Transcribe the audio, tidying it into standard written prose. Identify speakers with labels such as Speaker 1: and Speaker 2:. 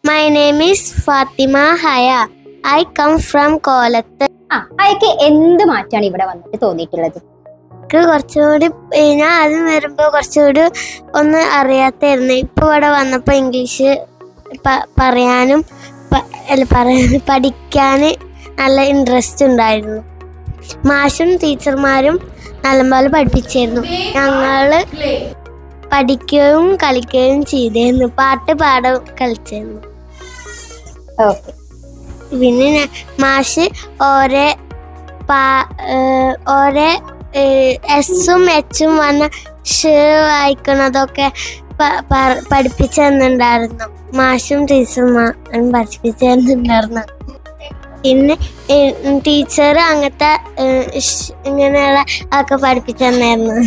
Speaker 1: My name is Fatima Haya. I come from Kolat.
Speaker 2: അയക്ക് എന്ത് മാറ്റാണ് ഇവിടെ വന്നിട്ട് തോന്നിയിട്ടുള്ളത്?
Speaker 1: കുറച്ചുകൂടി ഞാൻ ആദ്യം വരുമ്പോൾ കുറച്ചുകൂടി ഒന്നും അറിയാത്തായിരുന്നു. ഇപ്പൊ ഇവിടെ വന്നപ്പോൾ ഇംഗ്ലീഷ് പറയാനും പഠിക്കാൻ നല്ല ഇൻട്രസ്റ്റ് ഉണ്ടായിരുന്നു. മാഷും ടീച്ചർമാരും നല്ലപോലെ പഠിപ്പിച്ചിരുന്നു. ഞങ്ങള് പഠിക്കുകയും കളിക്കുകയും ചെയ്തിരുന്നു. പാട്ട് പാടും കളിച്ചിരുന്നു. പിന്നെ മാഷ് ഓരോ എസും എച്ചും വന്ന ഷ് വായിക്കുന്നതൊക്കെ പഠിപ്പിച്ചു തന്നിട്ടുണ്ടായിരുന്നു. മാഷും ടീച്ചർമാരും പഠിപ്പിച്ചു തന്നിട്ടുണ്ടായിരുന്നു. പിന്നെ ടീച്ചർ അങ്ങനത്തെ ഇങ്ങനെയുള്ള ഒക്കെ പഠിപ്പിച്ചു തന്നായിരുന്നു.